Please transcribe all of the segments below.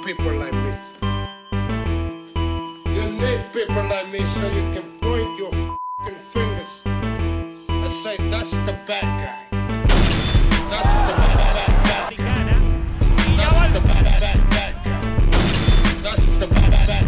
people like me. You need people like me so you can point your f***ing fingers and say, that's the bad guy. That's the bad guy. That's the bad guy. That's the bad guy.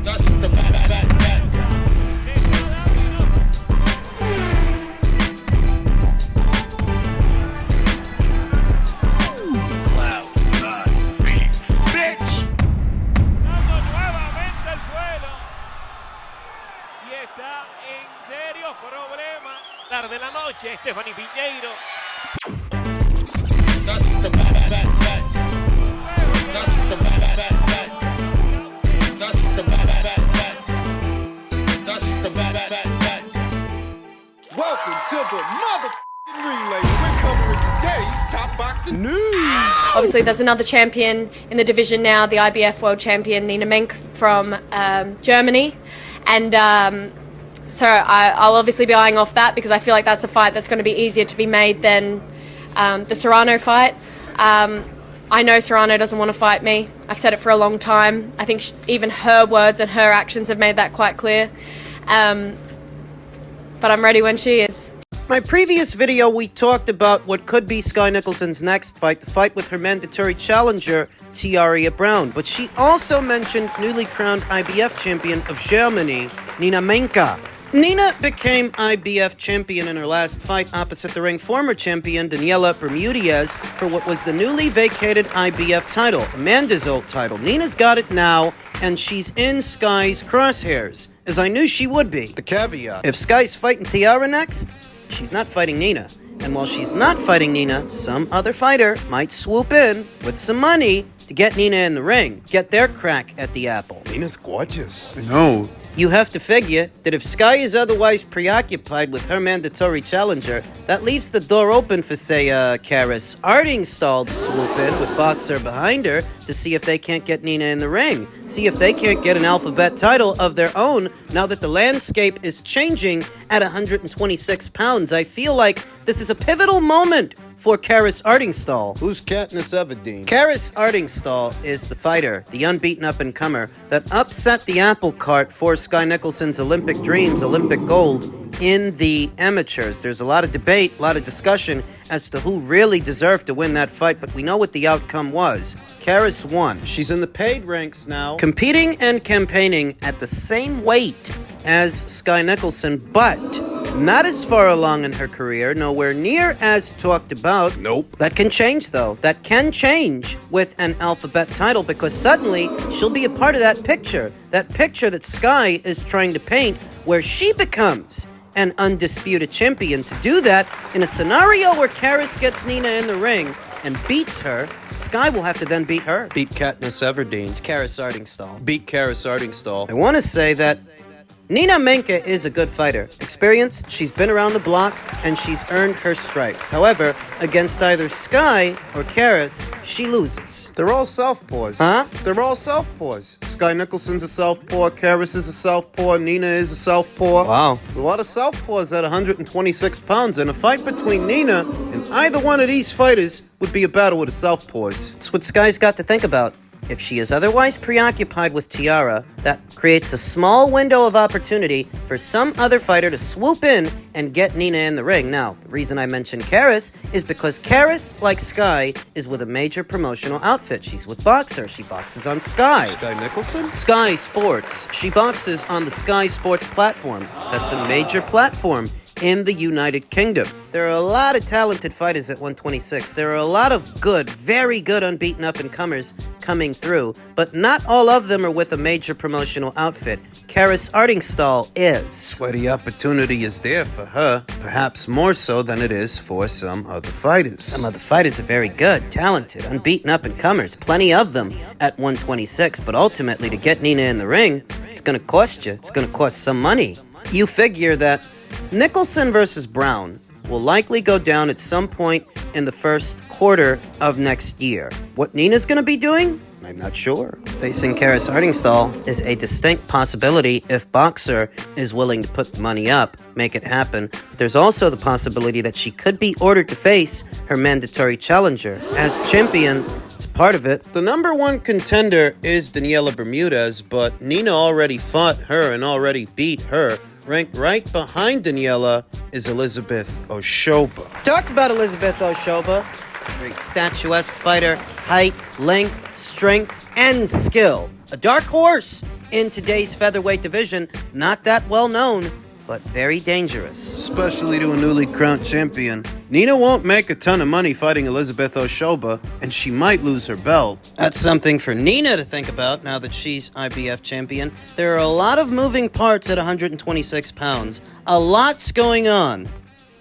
That's the bad guy. De la noche, Stephanie Piñeiro. Welcome to the motherfucking relay. We're covering today's top boxing news. Obviously, there's another champion in the division now, the IBF world champion Nina Meinke from Germany, and so I'll obviously be eyeing off that because I feel like that's a fight that's going to be easier to be made than the Serrano fight. I know Serrano doesn't want to fight me. I've said it for a long time. I think even her words and her actions have made that quite clear. But I'm ready when she is. My previous video, we talked about what could be Skye Nicholson's next fight, the fight with her mandatory challenger, Tiaria Brown. But she also mentioned newly crowned IBF champion of Germany, Nina Meinke. Nina became IBF champion in her last fight opposite the ring former champion Daniela Bermudez for what was the newly vacated IBF title, Amanda's old title. Nina's got it now, and she's in Skye's crosshairs, as I knew she would be. The caveat. If Skye's fighting Tiara next, she's not fighting Nina. And while she's not fighting Nina, some other fighter might swoop in with some money to get Nina in the ring, get their crack at the apple. Nina's gorgeous. I know. You have to figure that if Skye is otherwise preoccupied with her mandatory challenger, that leaves the door open for, say, Karis Artingstall to swoop in with Boxer behind her to see if they can't get Nina in the ring. See if they can't get an alphabet title of their own now that the landscape is changing at 126 pounds. I feel like this is a pivotal moment for Karis Artingstall. Who's Katniss Everdeen? Karis Artingstall is the fighter, the unbeaten up-and-comer, that upset the apple cart for Skye Nicholson's Olympic dreams, Olympic gold, in the amateurs. There's a lot of debate, a lot of discussion as to who really deserved to win that fight, but we know what the outcome was. Karis won. She's in the paid ranks now, competing and campaigning at the same weight as Skye Nicholson, but not as far along in her career, nowhere near as talked about. Nope. That can change, though. That can change with an alphabet title, because suddenly she'll be a part of that picture that Skye is trying to paint, where she becomes an undisputed champion. To do that, in a scenario where Karis gets Nina in the ring and beats her, Skye will have to then beat her. Beat Katniss Everdeen. It's Karis Artingstall. Beat Karis Artingstall. I want to say that Nina Meinke is a good fighter. Experienced, she's been around the block, and she's earned her stripes. However, against either Skye or Karis, she loses. They're all southpaws. Huh? They're all southpaws. Skye Nicholson's a southpaw, Karis is a southpaw, Nina is a southpaw. Wow. A lot of southpaws at 126 pounds, and a fight between Nina and either one of these fighters would be a battle with the southpaws. That's what Skye's got to think about. If she is otherwise preoccupied with Tiara, that creates a small window of opportunity for some other fighter to swoop in and get Nina in the ring. Now, the reason I mentioned Karis is because Karis, like Skye, is with a major promotional outfit. She's with Boxer. She boxes on Skye. Skye Nicholson? Skye Sports. She boxes on the Skye Sports platform. That's a major platform in the United Kingdom. There are a lot of talented fighters at 126. There are a lot of good, very good unbeaten up-and-comers coming through, but not all of them are with a major promotional outfit. Karis Artingstall is. Where the opportunity is there for her, perhaps more so than it is for some other fighters. Some other fighters are very good, talented, unbeaten up-and-comers, plenty of them at 126, but ultimately to get Nina in the ring, it's going to cost you. It's going to cost some money. You figure that Nicholson versus Brown will likely go down at some point in the first quarter of next year. What Nina's going to be doing? I'm not sure. Facing Karis Artingstall is a distinct possibility if Boxer is willing to put the money up, make it happen. But there's also the possibility that she could be ordered to face her mandatory challenger. As champion, It's part of it. The number one contender is Daniela Bermudez, but Nina already fought her and already beat her. Ranked right behind Daniela is Elizabeth Oshoba. Talk about Elizabeth Oshoba. Very statuesque fighter, height, length, strength, and skill. A dark horse in today's featherweight division. Not that well known, but very dangerous. Especially to a newly crowned champion. Nina won't make a ton of money fighting Elizabeth Oshoba, and she might lose her belt. That's something for Nina to think about now that she's IBF champion. There are a lot of moving parts at 126 pounds. A lot's going on.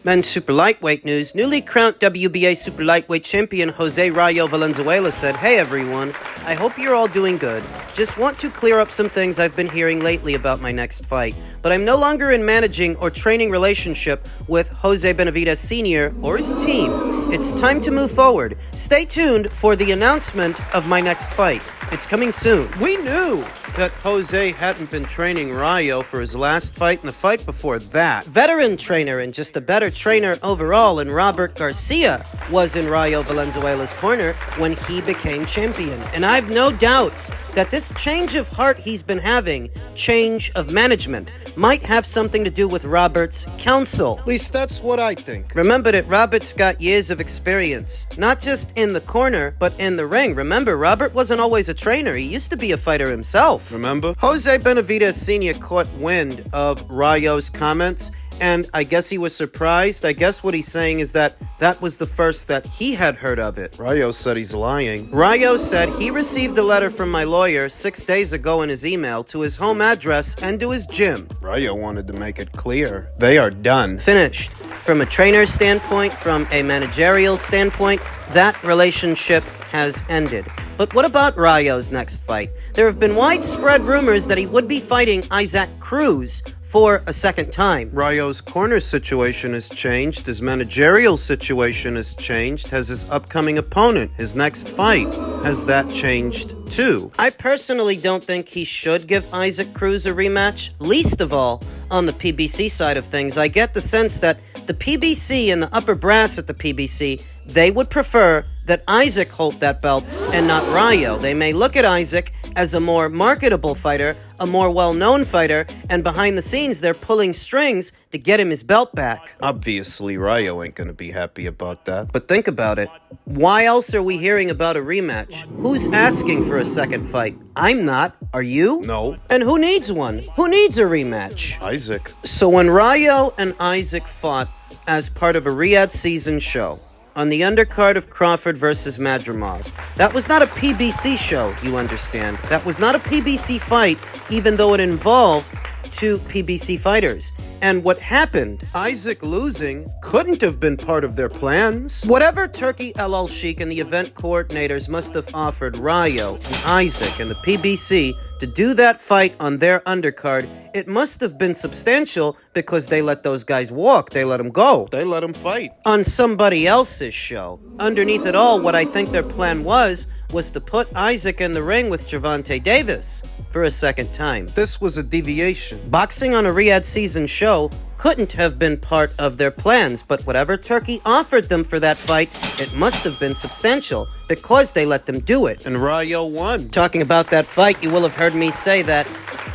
Men's super lightweight news. Newly crowned WBA super lightweight champion Jose Rayo Valenzuela said, "Hey everyone, I hope you're all doing good. Just want to clear up some things I've been hearing lately about my next fight. But I'm no longer in managing or training relationship with Jose Benavidez Sr. or his team. It's time to move forward. Stay tuned for the announcement of my next fight. It's coming soon." We knew that Jose hadn't been training Rayo for his last fight and the fight before that. Veteran trainer and just a better trainer overall, and Robert Garcia was in Rayo Valenzuela's corner when he became champion. And I've no doubts that this change of heart he's been having, change of management, might have something to do with Robert's counsel. At least that's what I think. Remember that Robert's got years of experience, not just in the corner, but in the ring. Remember, Robert wasn't always a trainer. He used to be a fighter himself. Remember? Jose Benavidez Sr. caught wind of Rayo's comments, and I guess he was surprised. I guess what he's saying is that that was the first that he had heard of it. Rayo said he's lying. Rayo said he received a letter from my lawyer 6 days ago in his email to his home address and to his gym. Rayo wanted to make it clear. They are done. Finished. From a trainer's standpoint, from a managerial standpoint, that relationship has ended. But what about Rayo's next fight? There have been widespread rumors that he would be fighting Isaac Cruz for a second time. Rayo's corner situation has changed. His managerial situation has changed. Has his upcoming opponent, his next fight, has that changed too? I personally don't think he should give Isaac Cruz a rematch, least of all on the PBC side of things. I get the sense that the PBC and the upper brass at the PBC, they would prefer that Isaac hold that belt and not Rayo. They may look at Isaac as a more marketable fighter, a more well-known fighter, and behind the scenes they're pulling strings to get him his belt back. Obviously, Rayo ain't gonna be happy about that. But think about it. Why else are we hearing about a rematch? Who's asking for a second fight? I'm not. Are you? No. And who needs one? Who needs a rematch? Isaac. So when Rayo and Isaac fought as part of a Riyadh season show, on the undercard of Crawford versus Madrimov. That was not a PBC show, you understand. That was not a PBC fight, even though it involved two PBC fighters. And what happened? Isaac losing couldn't have been part of their plans. Whatever Turkey El Al Sheikh and the event coordinators must have offered Rayo and Isaac and the PBC to do that fight on their undercard, it must have been substantial because they let those guys walk. They let them go. They let him fight. On somebody else's show. Underneath it all, what I think their plan was to put Isaac in the ring with Gervonta Davis for a second time. This was a deviation. Boxing on a Riyadh season show couldn't have been part of their plans, but whatever Turkey offered them for that fight, it must have been substantial because they let them do it. And Rayo won. Talking about that fight, you will have heard me say that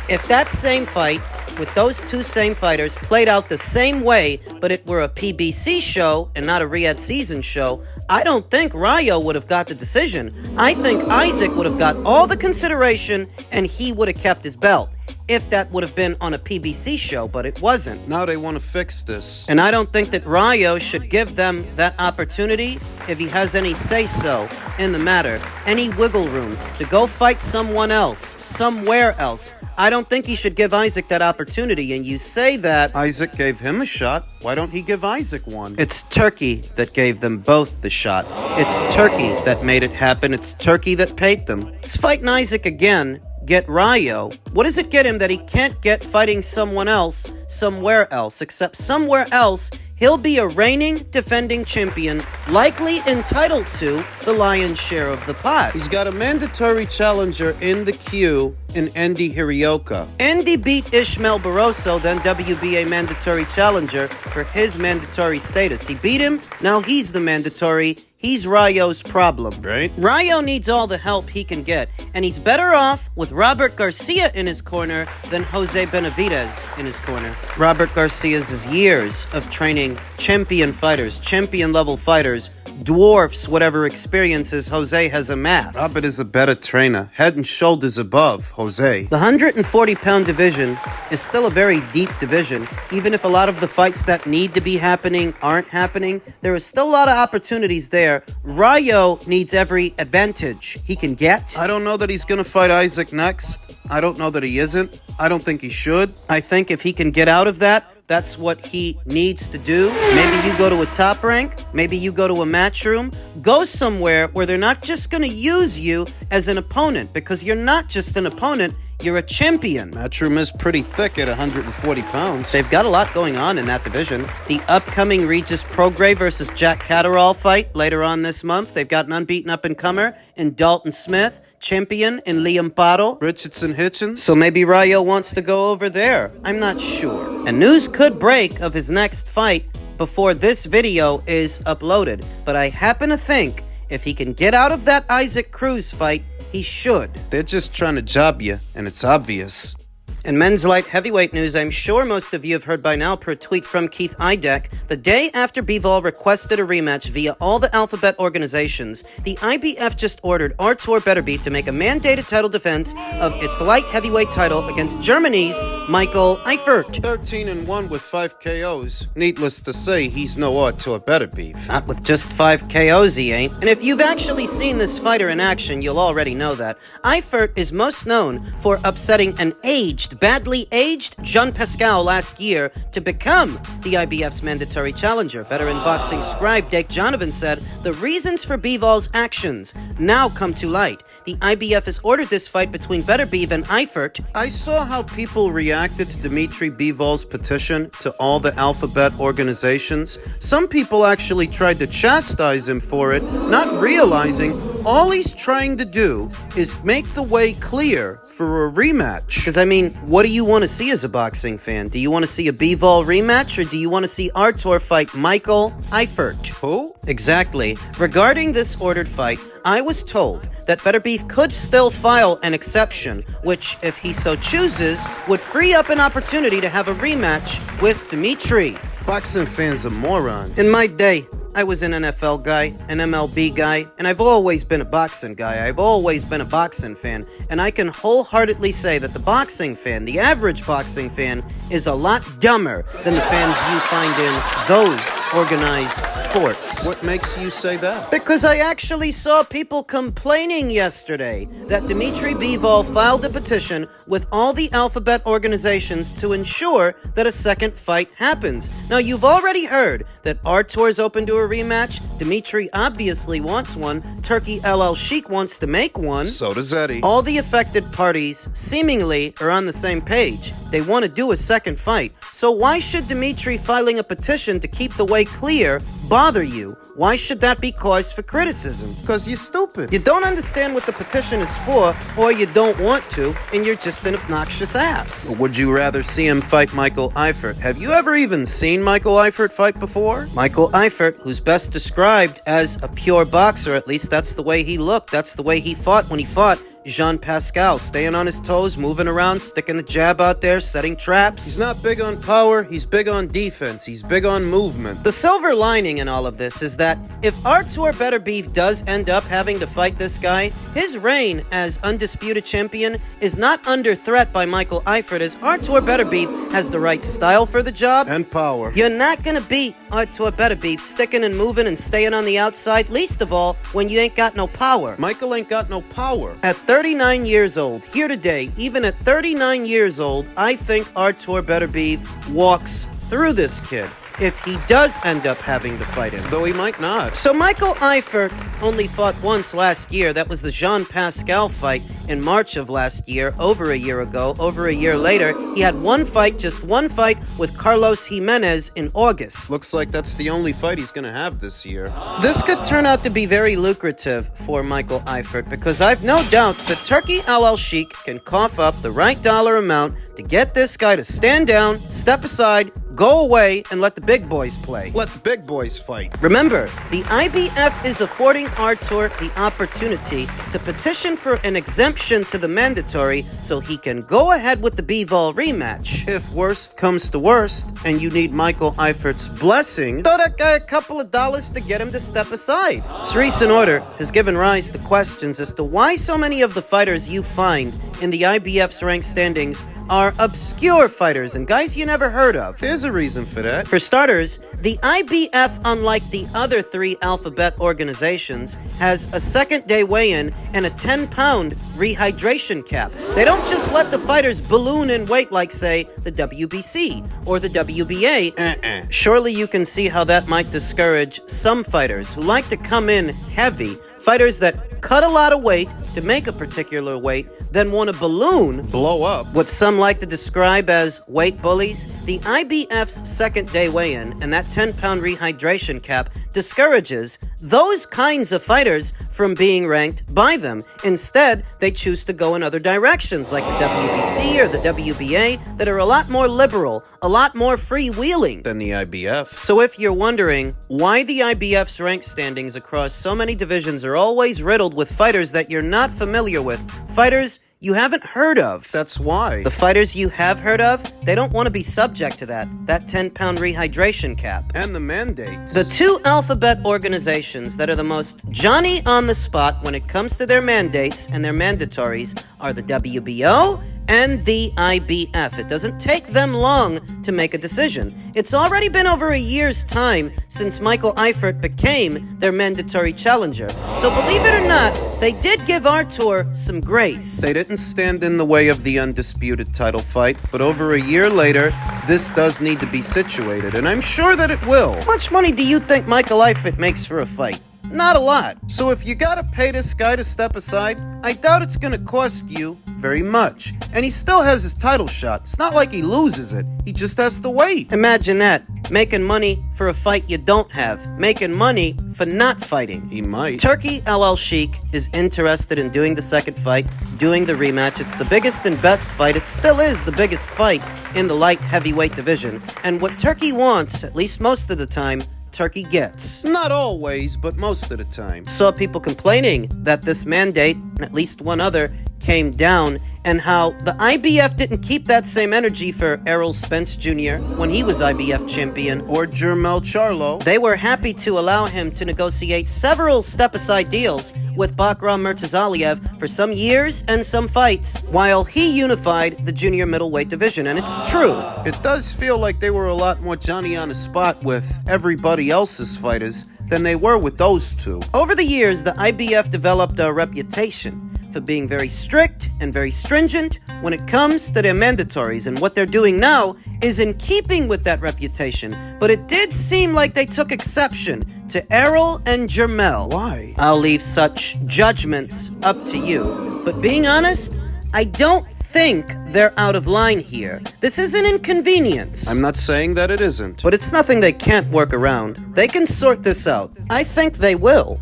if that same fight with those two same fighters played out the same way, but it were a PBC show and not a Riyadh season show, I don't think Rayo would have got the decision. I think Isaac would have got all the consideration and he would have kept his belt. If that would have been on a PBC show, but it wasn't. Now they want to fix this. And I don't think that Rayo should give them that opportunity if he has any say-so in the matter, any wiggle room to go fight someone else, somewhere else. I don't think he should give Isaac that opportunity, and you say that... Isaac gave him a shot. Why don't he give Isaac one? It's Turkey that gave them both the shot. It's Turkey that made it happen. It's Turkey that paid them. He's fighting Isaac again. Get Rayo. What does it get him that he can't get fighting someone else somewhere else? Except somewhere else, he'll be a reigning, defending champion, likely entitled to the lion's share of the pot. He's got a mandatory challenger in the queue in Andy Hirioka. Andy beat Ishmael Barroso, then WBA mandatory challenger, for his mandatory status. He beat him, now he's the mandatory. he's Rayo's problem. Right. Rayo needs all the help he can get, and he's better off with Robert Garcia in his corner than Jose Benavidez in his corner. Robert Garcia's years of training champion fighters, champion-level fighters, dwarfs whatever experiences Jose has amassed. Robert is a better trainer, head and shoulders above Jose. The 140-pound division is still a very deep division. Even if a lot of the fights that need to be happening aren't happening, there is still a lot of opportunities there. Rayo needs every advantage he can get. I don't know that he's going to fight Isaac next. I don't know that he isn't. I don't think he should. I think if he can get out of that, that's what he needs to do. Maybe you go to a top rank. Maybe you go to a match room. Go somewhere where they're not just going to use you as an opponent, because you're not just an opponent, you're a champion. Matchroom is pretty thick at 140 pounds. They've got a lot going on in that division. The upcoming Regis Prograis versus Jack Catterall fight later on this month. They've got an unbeaten up-and-comer in Dalton Smith, champion in Liam Pardo. Richardson Hitchens. So maybe Rayo wants to go over there. I'm not sure. And news could break of his next fight before this video is uploaded. But I happen to think if he can get out of that Isaac Cruz fight, he should. They're just trying to job you, and it's obvious. In men's light heavyweight news, I'm sure most of you have heard by now per tweet from Keith Idek, the day after Bivol requested a rematch via all the alphabet organizations, the IBF just ordered Artur Beterbiev to make a mandated title defense of its light heavyweight title against Germany's Michael Eifert. 13-1 with 5 KOs. Needless to say, he's no Artur Beterbiev. Not with just 5 KOs, he ain't. And if you've actually seen this fighter in action, you'll already know that. Eifert is most known for upsetting an badly aged Jean Pascal last year to become the IBF's mandatory challenger. Veteran boxing scribe Dake Jonovan said, the reasons for Bivol's actions now come to light. The IBF has ordered this fight between Beterbiev and Eifert. I saw how people reacted to Dmitry Bivol's petition to all the alphabet organizations. Some people actually tried to chastise him for it, not realizing all he's trying to do is make the way clear for a rematch. Because, I mean, what do you want to see as a boxing fan? Do you want to see a Bivol rematch, or do you want to see Artur fight Michael Eifert? Who? Exactly. Regarding this ordered fight, I was told that Beterbiev could still file an exception, which, if he so chooses, would free up an opportunity to have a rematch with Dmitry. Boxing fans are morons. In my day, I was an NFL guy, an MLB guy, and I've always been a boxing guy. I've always been a boxing fan, and I can wholeheartedly say that the boxing fan, the average boxing fan, is a lot dumber than the fans you find in those organized sports. What makes you say that? Because I actually saw people complaining yesterday that Dmitry Bivol filed a petition with all the alphabet organizations to ensure that a second fight happens. Now, you've already heard that Artur's open to a rematch. Dmitry obviously wants one. Turkey LL Sheik wants to make one. So does Eddie. All the affected parties seemingly are on the same page. They want to do a second fight. So why should Dmitry filing a petition to keep the way clear bother you? Why should that be cause for criticism? Because you're stupid. You don't understand what the petition is for, or you don't want to, and you're just an obnoxious ass. Would you rather see him fight Michael Eifert? Have you ever even seen Michael Eifert fight before? Michael Eifert, who's best described as a pure boxer, at least that's the way he looked, that's the way he fought when he fought Jean Pascal, staying on his toes, moving around, sticking the jab out there, setting traps. He's not big on power, he's big on defense, he's big on movement. The silver lining in all of this is that if Artur Beterbiev does end up having to fight this guy, his reign as undisputed champion is not under threat by Michael Eifert, as Artur Beterbiev has the right style for the job. And power. You're not gonna beat Artur Beterbiev sticking and moving and staying on the outside, least of all when you ain't got no power. Michael ain't got no power. At 39 years old, here today, even at 39 years old, I think Artur Beterbiev walks through this kid if he does end up having to fight him. Though he might not. So Michael Eifert only fought once last year. That was the Jean Pascal fight in March of last year, over a year ago. Over a year later, he had one fight, just one fight, with Carlos Jimenez in August. Looks like that's the only fight he's gonna have this year. This could turn out to be very lucrative for Michael Eifert, because I've no doubts that Turkey LL Sheik can cough up the right dollar amount to get this guy to stand down, step aside, go away and let the big boys play. Let the big boys fight. Remember, the IBF is affording Artur the opportunity to petition for an exemption to the mandatory so he can go ahead with the Bivol rematch. If worst comes to worst, and you need Michael Eifert's blessing, Throw that guy a couple of dollars to get him to step aside. This recent order has given rise to questions as to why so many of the fighters you find in the IBF's rank standings are obscure fighters and guys you never heard of. there's a reason for that. For starters, the IBF, unlike the other 3 alphabet organizations, has a second-day weigh-in and a 10-pound rehydration cap. They don't just let the fighters balloon in weight like, say, the WBC or the WBA. Surely you can see how that might discourage some fighters who like to come in heavy, fighters that cut a lot of weight to make a particular weight, then want to balloon, Blow up. what some like to describe as weight bullies. The IBF's second-day weigh-in and that 10-pound rehydration cap discourages those kinds of fighters from being ranked by them. Instead, they choose to go in other directions, like the WBC or the WBA, that are a lot more liberal, a lot more freewheeling Than the IBF. So if you're wondering why the IBF's rank standings across so many divisions are always riddled with fighters that you're not familiar with, fighters you haven't heard of. That's why. The fighters you have heard of, they don't want to be subject to that 10-pound rehydration cap. And the mandates. The 2 alphabet organizations that are the most Johnny on the spot when it comes to their mandates and their mandatories are the WBO and the IBF. It doesn't take them long to make a decision. It's already been over a year's time since Michael Eifert became their mandatory challenger. So believe it or not, they did give Artur some grace. They didn't stand in the way of the undisputed title fight, but over a year later, this does need to be situated, and I'm sure that it will. How much money do you think Michael Eifert makes for a fight? Not a lot. So if you gotta pay this guy to step aside, I doubt it's gonna cost you very much. And he still has his title shot. It's not like he loses it. He just has to wait. Imagine that. Making money for a fight you don't have. Making money for not fighting. He might. Turkey LL Sheik is interested in doing the second fight, doing the rematch. It's the biggest and best fight. It still is the biggest fight in the light heavyweight division. And what Turkey wants, at least most of the time, Turkey gets. Not always, but most of the time. Saw people complaining that this mandate, and at least one other, came down, and how the IBF didn't keep that same energy for Errol Spence Jr. when he was IBF champion. Or Jermel Charlo. They were happy to allow him to negotiate several step-aside deals with Bakram Murtazaliev for some years and some fights, while he unified the junior middleweight division, and it's true. It does feel like they were a lot more Johnny on the spot with everybody else's fighters than they were with those 2. Over the years, the IBF developed a reputation for being very strict and very stringent when it comes to their mandatories, and what they're doing now is in keeping with that reputation. But it did seem like they took exception to Errol and Jermel. Why? I'll leave such judgments up to you. But being honest, I don't think they're out of line here. This is an inconvenience. I'm not saying that it isn't. But it's nothing they can't work around. They can sort this out. I think they will.